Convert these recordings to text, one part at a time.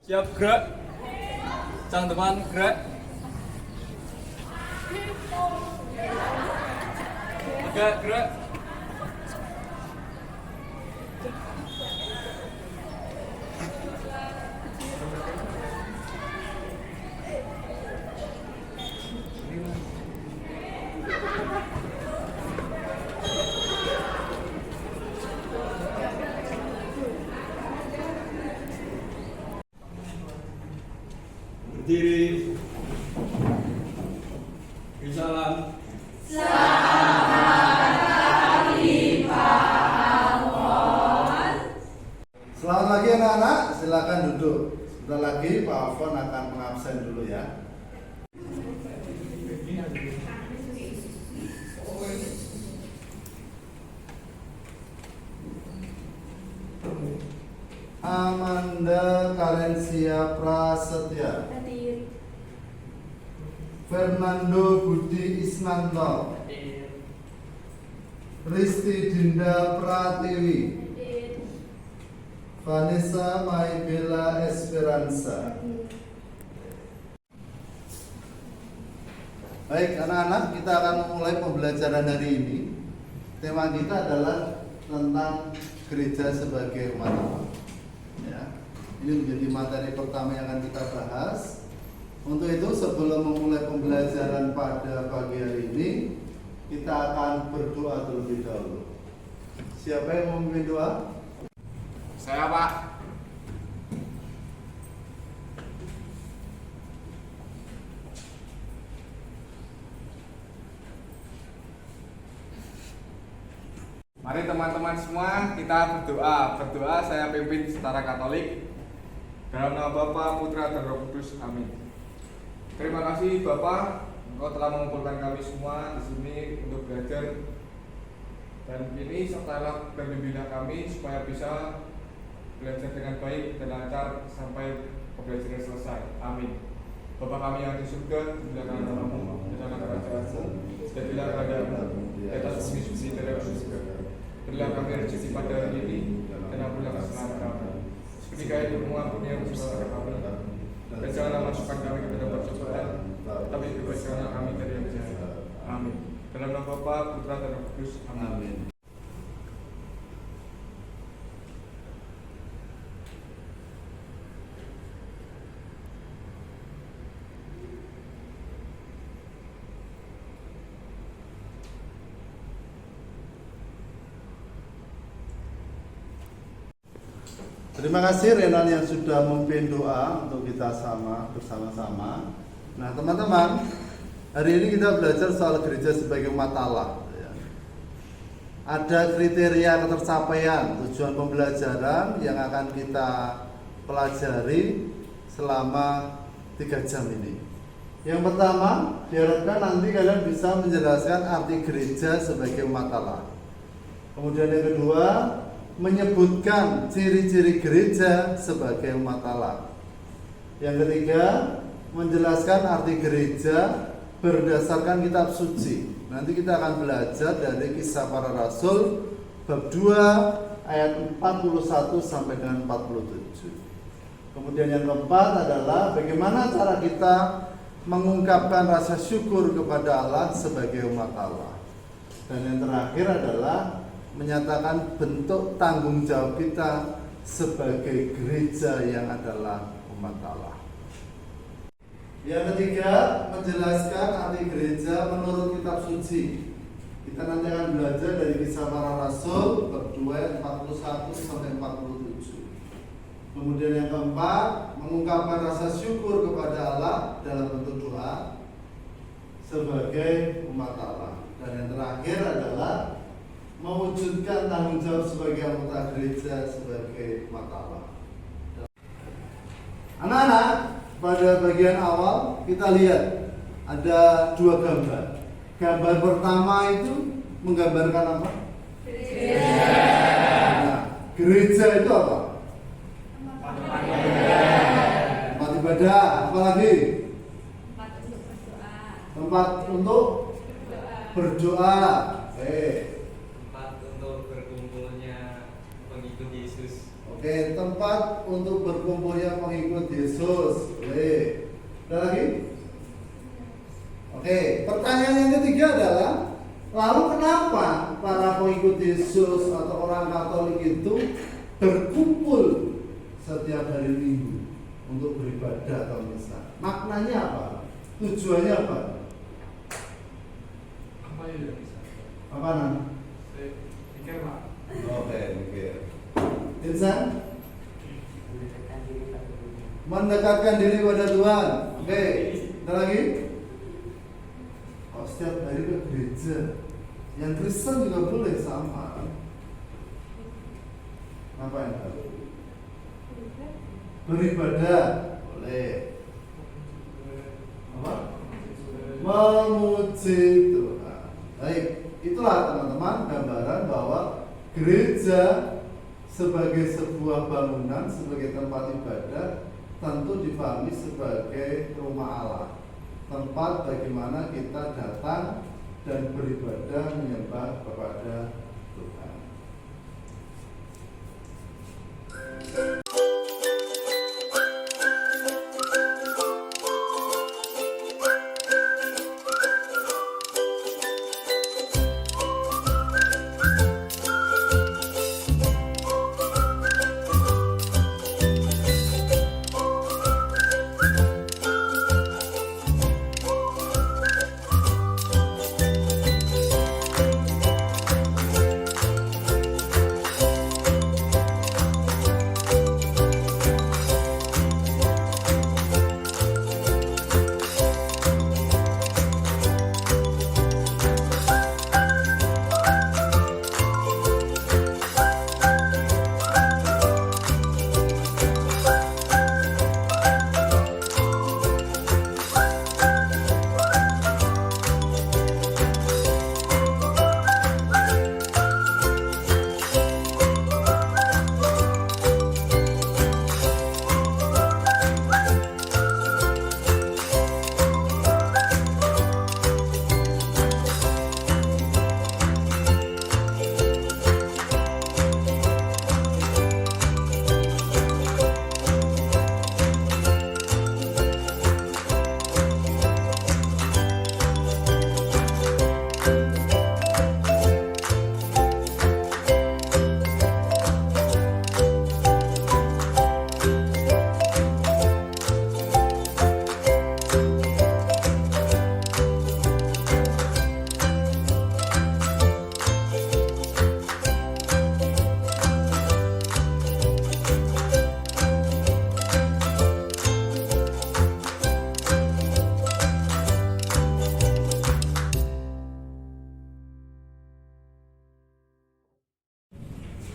Siap gerak. Sang teman gerak. Gerak. Berdiri. Salam. Selamat pagi anak-anak, silakan duduk. Sebentar lagi Pak Afwan akan mengabsen dulu ya. Amanda Karensia Prasetya, Hadir. Fernando Budi Ismanto, Risti Dinda Pratiwi, Hadir. Vanessa Maibela Esperanza. Baik anak-anak, kita akan memulai pembelajaran hari ini. Tema kita adalah tentang gereja sebagai umat Allah. Ya, ini menjadi materi pertama yang akan kita bahas. Untuk itu sebelum memulai pembelajaran pada pagi hari ini, kita akan berdoa terlebih dahulu. Siapa yang mau memimpin doa? Saya Pak. Mari teman-teman semua kita berdoa. Berdoa saya pimpin secara Katolik. Dalam nama Bapa, Putra, dan Roh Kudus. Amin. Terima kasih Bapak, Engkau telah mengumpulkan kami semua di sini untuk belajar. Dan ini sertalah pembina kami supaya bisa belajar dengan baik dan lancar sampai pembelajaran selesai. Amin. Bapa kami yang di surga, dimuliakan namamu, datanglah kerajaanmu, jadilah kerajaanmu di atas bumi seperti di dalam surga. Berilah kami rezeki pada hari ini, dan ampunilah kesalahan kami, seperti kami mengampuni yang bersalah kami. Dan janganlah masukkan kami ke dalam percobaan, tapi bebaskanlah kami dari yang jahat. Amin. Dalam nama Bapa, Putra, dan Roh Kudus. Amin. Terima kasih Renan yang sudah memimpin doa untuk kita bersama-sama. Nah teman-teman, hari ini kita belajar soal gereja sebagai umat Allah. Ada kriteria ketercapaian tujuan pembelajaran yang akan kita pelajari selama 3 jam ini. Yang pertama, diharapkan nanti kalian bisa menjelaskan arti gereja sebagai umat Allah. Kemudian yang kedua, menyebutkan ciri-ciri gereja sebagai umat Allah. Yang ketiga, menjelaskan arti gereja berdasarkan kitab suci. Nanti kita akan belajar dari Kisah Para Rasul bab 2 ayat 41 sampai dengan 47. Kemudian yang keempat adalah bagaimana cara kita mengungkapkan rasa syukur kepada Allah sebagai umat Allah. Dan yang terakhir adalah menyatakan bentuk tanggung jawab kita sebagai gereja yang adalah umat Allah. Yang ketiga, menjelaskan arti gereja menurut kitab suci. Kita nanti akan belajar dari Kisah Para Rasul bab 2 41 sampai 47. Kemudian yang keempat, mengungkapkan rasa syukur kepada Allah dalam bentuk doa sebagai umat Allah. Dan yang terakhir adalah mewujudkan tanggung jawab sebagai anggota gereja sebagai umat Allah. Anak-anak, pada bagian awal kita lihat ada 2 gambar. Gambar pertama itu menggambarkan apa? Gereja. Nah, gereja itu apa? Tempat ibadah. Apa lagi? Tempat untuk berdoa. Tempat untuk berkumpulnya pengikut Yesus. Oke, tempat untuk berkumpulnya pengikut Yesus. Yesus atau orang Katolik itu berkumpul setiap hari Minggu untuk beribadah atau misa. Maknanya apa? Tujuannya apa? Apa ya bisa? Apa nan? Pikir Pak. Oke, mikir. Insan? Mendekatkan diri pada Tuhan. Oke, ada lagi? Oh, setiap hari ke gereja. Yang Kristen juga boleh sama. Apa yang baru? Beribadah boleh. Apa? Memuji Tuhan. Baik, itulah teman-teman gambaran bahwa gereja sebagai sebuah bangunan, sebagai tempat ibadah tentu dipahami sebagai rumah Allah, tempat bagaimana kita datang dan beribadah menyembah kepada Tuhan.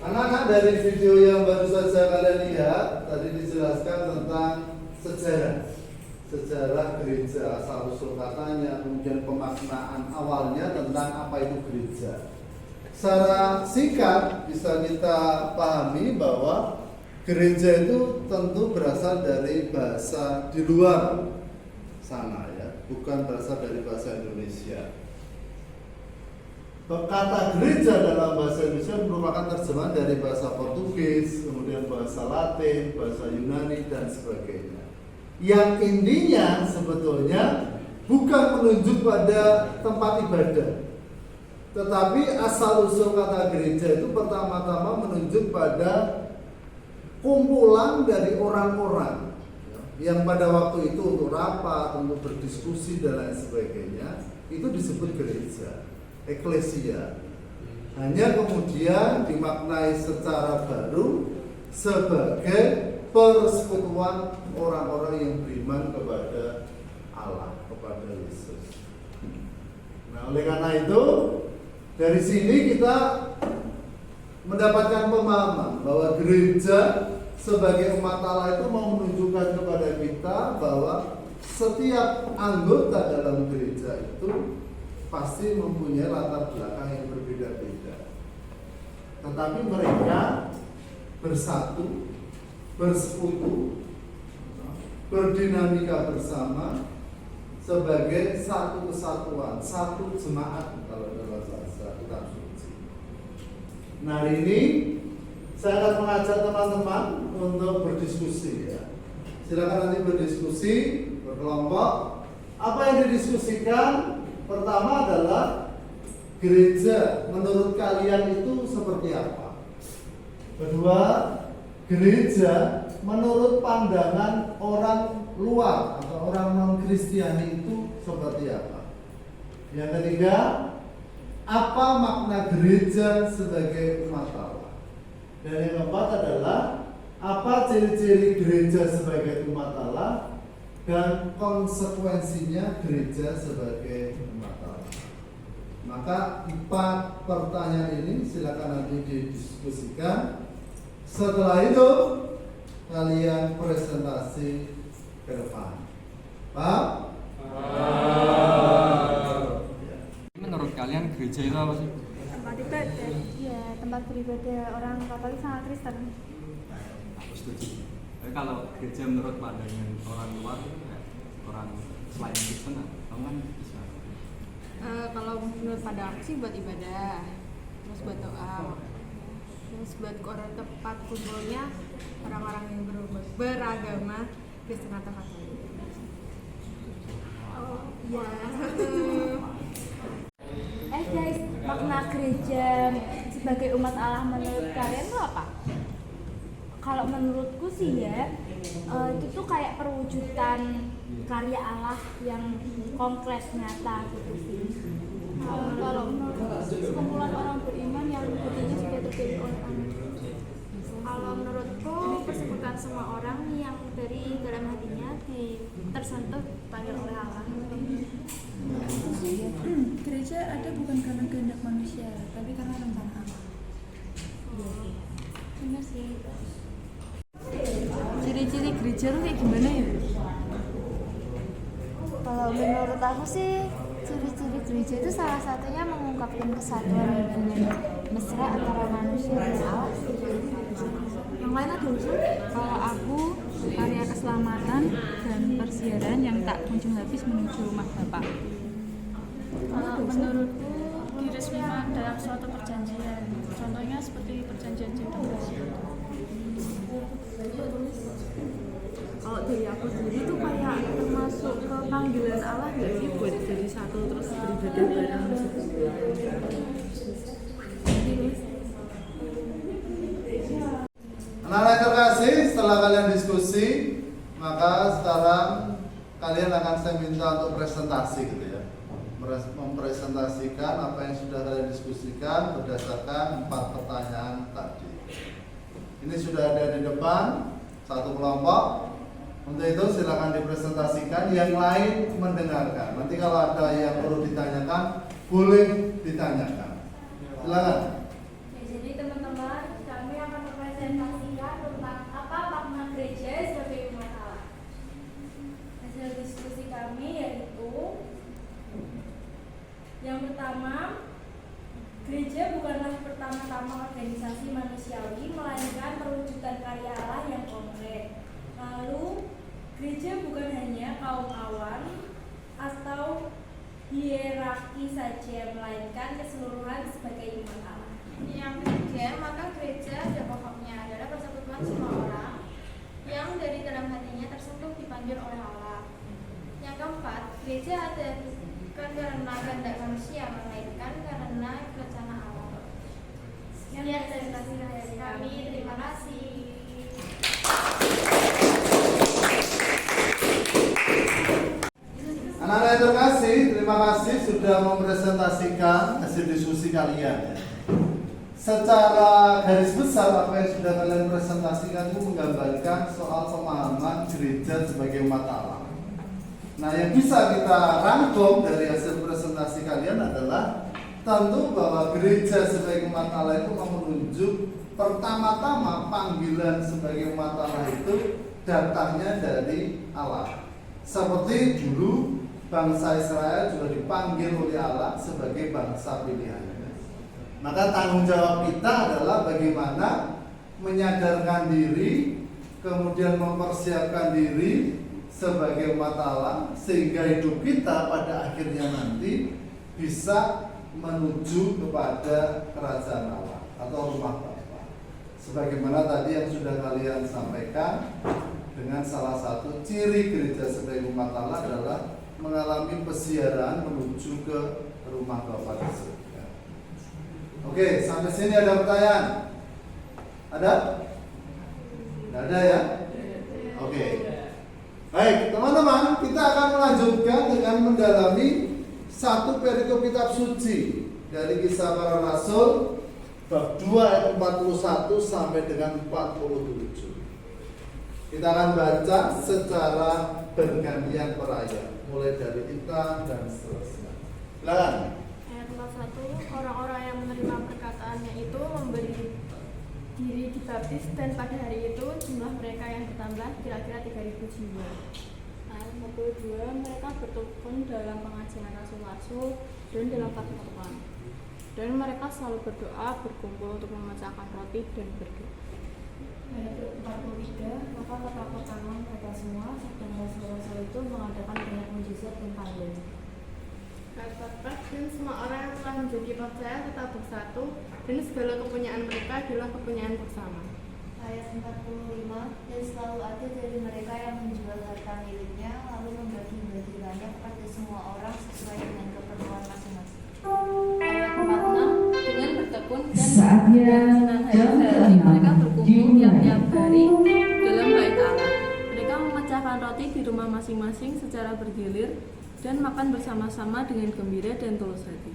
Anak-anak, dari video yang baru saja kalian lihat tadi dijelaskan tentang sejarah gereja, asal usul katanya, kemudian pemaknaan awalnya tentang apa itu gereja. Secara singkat bisa kita pahami bahwa gereja itu tentu berasal dari bahasa di luar sana ya, bukan berasal dari bahasa Indonesia. Kata gereja dalam bahasa Indonesia merupakan terjemahan dari bahasa Portugis, kemudian bahasa Latin, bahasa Yunani, dan sebagainya. Yang intinya sebetulnya bukan menunjuk pada tempat ibadah, tetapi asal-usul kata gereja itu pertama-tama menunjuk pada kumpulan dari orang-orang yang pada waktu itu untuk rapat, untuk berdiskusi, dan lain sebagainya, itu disebut gereja. Eklesia hanya kemudian dimaknai secara baru sebagai persekutuan orang-orang yang beriman kepada Allah, kepada Yesus. Nah, oleh karena itu dari sini kita mendapatkan pemahaman bahwa gereja sebagai umat Allah itu mau menunjukkan kepada kita bahwa setiap anggota dalam gereja itu pasti mempunyai latar belakang yang berbeda-beda, tetapi mereka bersatu, bersekutu, berdinamika bersama sebagai satu kesatuan, satu jemaat kalau dalam bahasa kitab suci. Nah, hari ini saya akan mengajak teman-teman untuk berdiskusi ya. Silakan nanti berdiskusi berkelompok. Apa yang didiskusikan? Pertama adalah gereja menurut kalian itu seperti apa? Kedua, gereja menurut pandangan orang luar atau orang non-Kristiani itu seperti apa? Yang ketiga, apa makna gereja sebagai umat Allah? Dan yang keempat adalah apa ciri-ciri gereja sebagai umat Allah dan konsekuensinya gereja sebagai umat Allah. Maka 4 pertanyaan ini silakan nanti didiskusikan. Setelah itu kalian presentasi ke depan. Paham? Menurut kalian gereja itu apa sih? Tempat ibadah. Iya, tempat beribadah orang Katolik sama Kristen. Aku setuju. Tapi kalau gereja menurut pandangan orang luar, orang selain Kristen, kamu kan Islam. Kalau menurut pada aku sih buat ibadah, terus buat doa, terus buat orang tempat kumpulnya orang-orang yang beragama Kristen atau Katolik. Oh iya. Guys, makna gereja sebagai umat Allah menurut kalian itu apa? Kalau menurutku sih ya, itu tuh kayak perwujudan karya Allah yang konkret nyata gitu sih. Kalau menurut sekumpulan orang beriman yang hatinya sudah terpilih oleh Allah. Kalau menurutku persekutuan semua orang yang dari dalam hatinya tersentuh dipanggil oleh Allah. Gereja ada bukan karena kehendak manusia, tapi karena rencana Allah. Benar sih. Ciri-ciri gereja tuh kayak gimana ya? Kalau menurut aku sih ciri-ciri gereja itu salah satunya mengungkapkan kesatuan hubungan mesra antara manusia dan Allah. Yang lain ada usul? Kalau aku, karya keselamatan dan persiaran yang tak kunjung habis menuju rumah Bapa. Kalau menurutku diresmikan dalam suatu perjanjian, contohnya seperti perjanjian cinta kasih. Kalau dari aku sendiri tuh kayak termasuk ke panggilan Allah nggak sih buat jadi satu terus beribadah bareng. Anak-anak terkasih, setelah kalian diskusi, maka sekarang kalian akan saya minta untuk presentasi gitu ya. Mempresentasikan apa yang sudah kalian diskusikan berdasarkan 4 pertanyaan tadi. Ini sudah ada di depan satu kelompok. Untuk itu silakan dipresentasikan, yang lain mendengarkan. Nanti kalau ada yang perlu ditanyakan, boleh ditanyakan. Silakan. Jadi teman-teman, kami akan mempresentasikan tentang apa makna gereja sebagai umat Allah. Hasil diskusi kami yaitu yang pertama, gereja bukanlah pertama-tama organisasi manusiawi, melainkan perwujudan karya Allah yang konkret. Lalu, gereja bukan hanya kaum awam atau hierarki saja, melainkan keseluruhan sebagai umat Allah. Yang ketiga, maka gereja pada pokoknya adalah persekutuan semua orang yang dari dalam hatinya tersentuh dipanggil oleh Allah. Yang keempat, gereja ada bukan karena kehendak manusia, melainkan karena rencana Allah. Sekian dari kami, terima kasih. Anak-anak yang terkasih, terima kasih sudah mempresentasikan hasil diskusi kalian. Secara garis besar apa yang sudah kalian presentasikan itu menggambarkan soal pemahaman gereja sebagai umat Allah. Nah, yang bisa kita rangkum dari hasil presentasi kalian adalah tentu bahwa gereja sebagai umat Allah itu menunjuk pertama-tama panggilan sebagai umat Allah itu datangnya dari Allah. Seperti dulu bangsa Israel juga dipanggil oleh Allah sebagai bangsa pilihan. Maka tanggung jawab kita adalah bagaimana menyadarkan diri, kemudian mempersiapkan diri sebagai umat Allah, sehingga hidup kita pada akhirnya nanti bisa menuju kepada kerajaan Allah atau rumah Bapa. Sebagaimana tadi yang sudah kalian sampaikan, dengan salah satu ciri gereja sebagai umat Allah adalah mengalami pesiaran menuju ke rumah Bapa di surga. Oke, sampai sini ada pertanyaan? Ada? Tidak ada ya? Oke. Baik, teman-teman, kita akan melanjutkan dengan mendalami satu perikop kitab suci dari Kisah Para Rasul bab 2 ayat 41 sampai dengan 47. Kita akan baca secara bergantian perayaan, mulai dari kita dan seterusnya. Silakan. Ayat 41, orang-orang yang menerima perkataannya itu memberi diri dibaptis dan pada hari itu jumlah mereka yang bertambah kira-kira 3.000 jiwa. Ayat 42, mereka bertekun dalam pengajaran rasul-rasul dan dalam persekutuan. Dan mereka selalu berdoa, berkumpul untuk memecahkan roti dan berdoa. Ayat 43, maka ketakutanlah mereka semua serta rasul-rasul itu mengadakan banyak mujizat dan tanda. Ayat 14, dan semua orang yang telah menjadi percaya tetap bersatu dan segala kepunyaan mereka adalah kepunyaan bersama. Ayat 45, dan selalu ada dari mereka yang menjual harta miliknya lalu membagi-bagikannya kepada semua orang sesuai dengan keperluan masing-masing. Ayat 46, dengan bertekun dan dengan hari-hari mereka berkumpul tiap-tiap hari dalam bait Allah. Mereka memecahkan roti di rumah masing-masing secara bergilir dan makan bersama-sama dengan gembira dan tulus hati.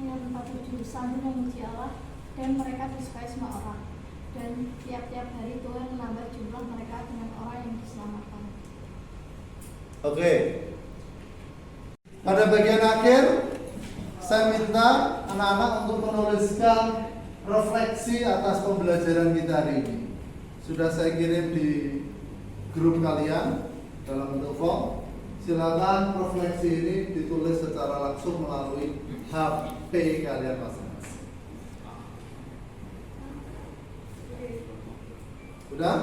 Ayat 47, sambil memuji Allah dan mereka disukai semua orang. Dan tiap-tiap hari Tuhan menambah jumlah mereka dengan orang yang diselamatkan. Oke. Pada bagian akhir saya minta anak-anak untuk menuliskan refleksi atas pembelajaran kita hari ini. Sudah saya kirim di grup kalian dalam bentuk form. Silakan refleksi ini ditulis secara langsung melalui HP kalian masing-masing. Udah?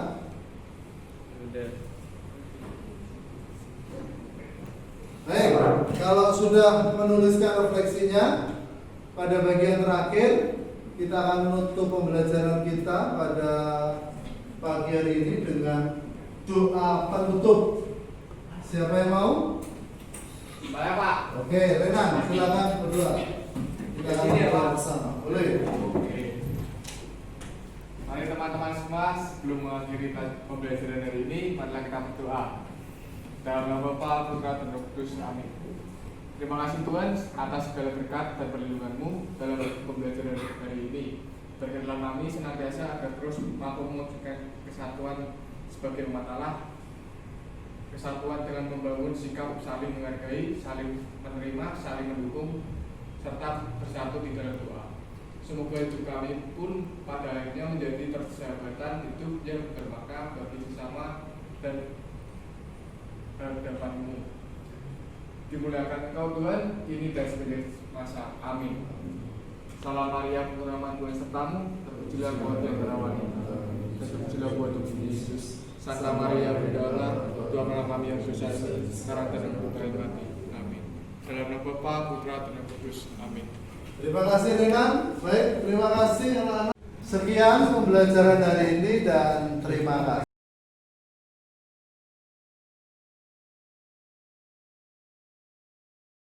Baik, kalau sudah menuliskan refleksinya, pada bagian terakhir kita akan menutup pembelajaran kita pada pagi hari ini dengan doa penutup. Siapa yang mau? Saya Pak. Oke, Renan, silakan berdoa. Kita akan berdoa bersama. Boleh? Oke. Mari teman-teman semua, sebelum mengakhiri pembelajaran hari ini, marilah kita berdoa. Dalam nama Bapa, Putra, dan Roh Kudus. Amin. Terima kasih Tuhan atas segala berkat dan perlindungan-Mu dalam pembelajaran hari ini. Berkatlah kami senantiasa agar terus mampu mewujudkan kesatuan sebagai umat Allah, kesatuan dengan membangun sikap saling menghargai, saling menerima, saling mendukung, serta bersatu di dalam doa. Semoga hidup kami pun pada akhirnya menjadi persahabatan hidup yang bermakna bagi sesama dan hadapan-Mu. Dimuliakan Engkau Tuhan, kini dan sebagai masa. Amin. Salam Maria, penuh rahmat Tuhan sertamu, terpujilah Engkau di antara wanita, terpujilah buah tubuh Yesus. Santa Maria, Bunda Allah, doakanlah kami yang susah ini, sekarang dan waktu kami mati. Amin. Dalam nama Bapa, Putra, dan Roh Kudus. Amin. Terima kasih Renan. Baik, terima kasih anak-anak. Sekian pembelajaran hari ini dan terima kasih.